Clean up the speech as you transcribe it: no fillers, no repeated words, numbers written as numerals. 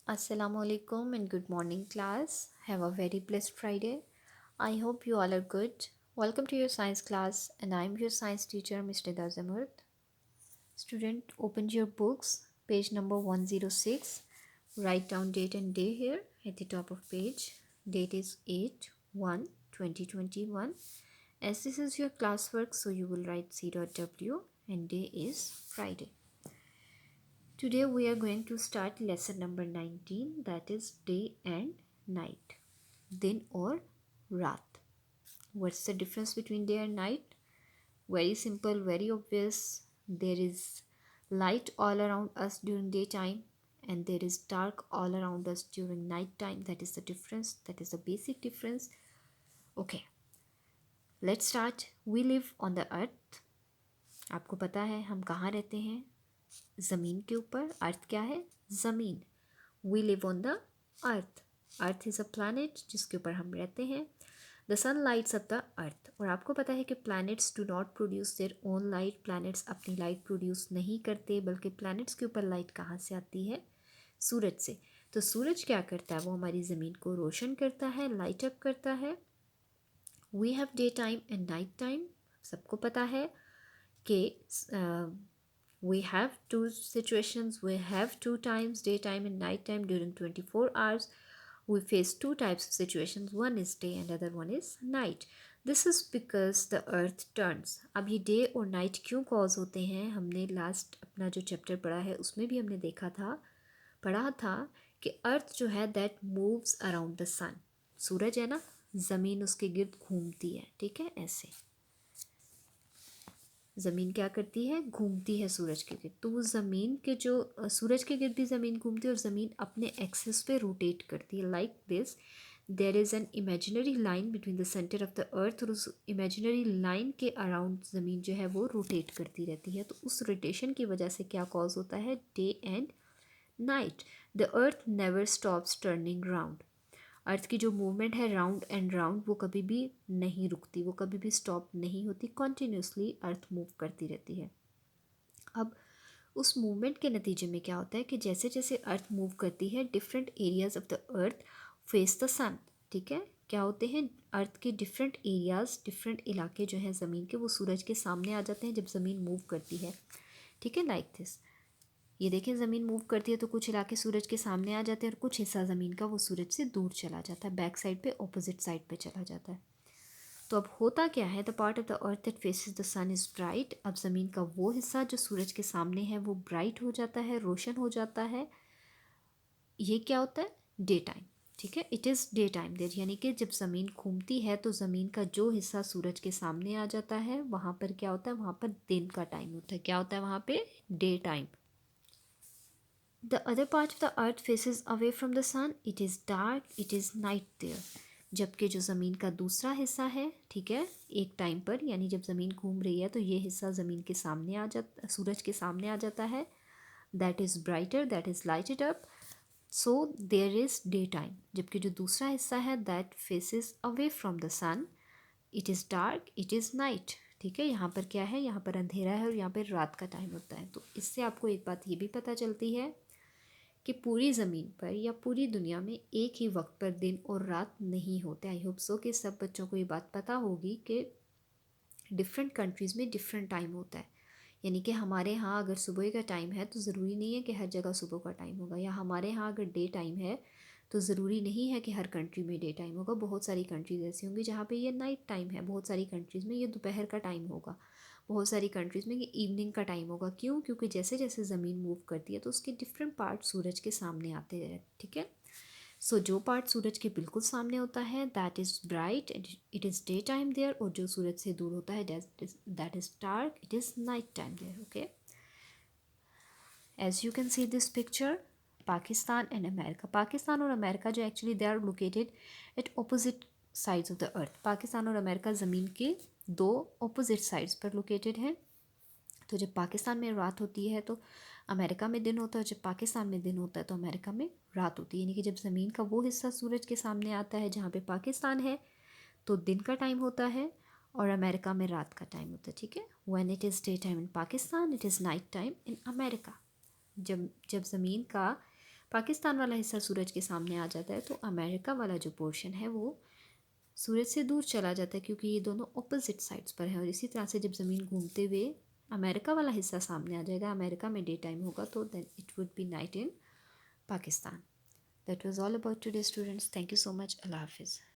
Assalamu alaikum and good morning, class. Have a very blessed Friday. I hope you all are good. Welcome to your science class, and I'm your science teacher, Mr. Dazamurt. Student, open your books, page number 106. Write down date and day here at the top of page. Date is 8/1/2021. As this is your classwork, so you will write C.W and day is Friday. Today we are going to start lesson number 19, that is day and night. Din or Raat. What's the difference between day and night? Very simple, very obvious. There is light all around us during daytime and there is dark all around us during night time. That is the difference. That is the basic difference. Okay, let's start. We live on the earth. आपको पता है हम कहाँ रहते हैं? ज़मीन के ऊपर. अर्थ क्या है? ज़मीन. We live on the earth. Earth is a planet जिसके ऊपर हम रहते हैं. The sun lights up the earth. और आपको पता है कि planets do not produce their own light. Planets अपनी लाइट प्रोड्यूस नहीं करते, बल्कि प्लैनेट्स के ऊपर लाइट कहाँ से आती है? सूरज से. तो सूरज क्या करता है? वो हमारी ज़मीन को रोशन करता है, लाइट अप करता है. We have day time and night time. सबको पता है कि we have two situations, we have two times, daytime and night time. During 24 hours we face two types of situations, one is day and other one is night. This is because the earth turns. अब ये day और night क्यों cause होते हैं? हमने last अपना जो chapter पढ़ा है उसमें भी हमने पढ़ा था कि अर्थ जो है दैट मूव्स अराउंड द सन. सूरज है ना, ज़मीन उसके गिर्द घूमती है. ठीक है, ऐसे ज़मीन क्या करती है? घूमती है सूरज के गिर्द. तो वो ज़मीन के जो सूरज के गिर्द भी ज़मीन घूमती है और ज़मीन अपने एक्सिस पे रोटेट करती है. Like this there is an imaginary line between the centre of the earth. और उस इमेजिनरी लाइन के अराउंड ज़मीन जो है वो रोटेट करती रहती है. तो उस रोटेशन की वजह से क्या कॉज होता है? Day and night. The earth never stops turning round. Earth की जो मूवमेंट है राउंड एंड राउंड वो कभी भी नहीं रुकती, वो कभी भी स्टॉप नहीं होती. कॉन्टीन्यूसली अर्थ मूव करती रहती है. अब उस मूवमेंट के नतीजे में क्या होता है कि जैसे जैसे अर्थ मूव करती है different areas of the earth face the sun. ठीक है, क्या होते हैं? अर्थ के डिफरेंट एरियाज, डिफरेंट इलाके जो हैं ज़मीन के, वो सूरज के सामने आ जाते हैं जब ज़मीन मूव करती है. ठीक है, लाइक दिस. ये देखें, ज़मीन मूव करती है तो कुछ इलाके सूरज के सामने आ जाते हैं और कुछ हिस्सा ज़मीन का वो सूरज से दूर चला जाता है, बैक साइड पे, ऑपोजिट साइड पे चला जाता है. तो अब होता क्या है? The part of the earth that faces the sun is bright. अब ज़मीन का वो हिस्सा जो सूरज के सामने है वो ब्राइट हो जाता है, रोशन हो जाता है. ये क्या होता है? Day time. ठीक है, it is day time there. यानी कि जब ज़मीन घूमती है तो ज़मीन का जो हिस्सा सूरज के सामने आ जाता है वहाँ पर क्या होता है? वहाँ पर दिन का टाइम होता है. क्या होता है वहाँ पे? Day time. The other part of the earth faces away from the sun. It is dark, it is night there. जबकि जो ज़मीन का दूसरा हिस्सा है, ठीक है, एक टाइम पर, यानी जब ज़मीन घूम रही है तो ये हिस्सा ज़मीन के सामने आ जाता, सूरज के सामने आ जाता है. That is brighter, that is lighted up. So there is day time. जबकि जो दूसरा हिस्सा है that faces away from the sun, it is dark, it is night. ठीक है, यहाँ पर क्या है? यहाँ पर अंधेरा है और यहाँ पर रात का टाइम होता है. तो इससे आपको एक बात ये भी पता चलती है कि पूरी ज़मीन पर या पूरी दुनिया में एक ही वक्त पर दिन और रात नहीं होते. आई होप सो कि सब बच्चों को ये बात पता होगी कि डिफरेंट कंट्रीज़ में डिफरेंट टाइम होता है. यानी कि हमारे यहाँ अगर सुबह का टाइम है तो ज़रूरी नहीं है कि हर जगह सुबह का टाइम होगा, या हमारे यहाँ अगर डे टाइम है तो ज़रूरी नहीं है कि हर कंट्री में डे टाइम होगा. बहुत सारी कंट्रीज़ ऐसी होंगी जहाँ पे ये नाइट टाइम है, बहुत सारी कंट्रीज़ में ये दोपहर का टाइम होगा, बहुत सारी कंट्रीज़ में ये इवनिंग का टाइम होगा. क्यों? क्योंकि जैसे जैसे ज़मीन मूव करती है तो उसके डिफरेंट पार्ट सूरज के सामने आते हैं. ठीक है, सो जो पार्ट सूरज के बिल्कुल सामने होता है that is bright, it is day time there. और जो सूरज से दूर होता है that is dark, it is night time there. Okay, as you can see this picture, Pakistan and America. Pakistan और अमेरिका जो actually they are located at opposite sides of the earth. Pakistan और अमेरिका ज़मीन के दो ऑपोजिट साइड्स पर located हैं. तो जब पाकिस्तान में रात होती है तो अमेरिका में दिन होता है, जब पाकिस्तान में दिन होता है तो अमेरिका में रात होती है. यानी कि जब ज़मीन का वो हिस्सा सूरज के सामने आता है जहाँ पे पाकिस्तान है तो दिन का टाइम होता है और अमेरिका में रात का टाइम होता है. ठीक है, when it is day time in Pakistan, it is night time in America. जब जब ज़मीन का पाकिस्तान वाला हिस्सा सूरज के सामने आ जाता है तो अमेरिका वाला जो पोर्शन है वो सूरज से दूर चला जाता है, क्योंकि ये दोनों ऑपोजिट साइड्स पर हैं। और इसी तरह से जब ज़मीन घूमते हुए अमेरिका वाला हिस्सा सामने आ जाएगा, अमेरिका में डे टाइम होगा, तो then it would be night in Pakistan. That was all about today students. Thank you so much. अल्लाह हाफिज़।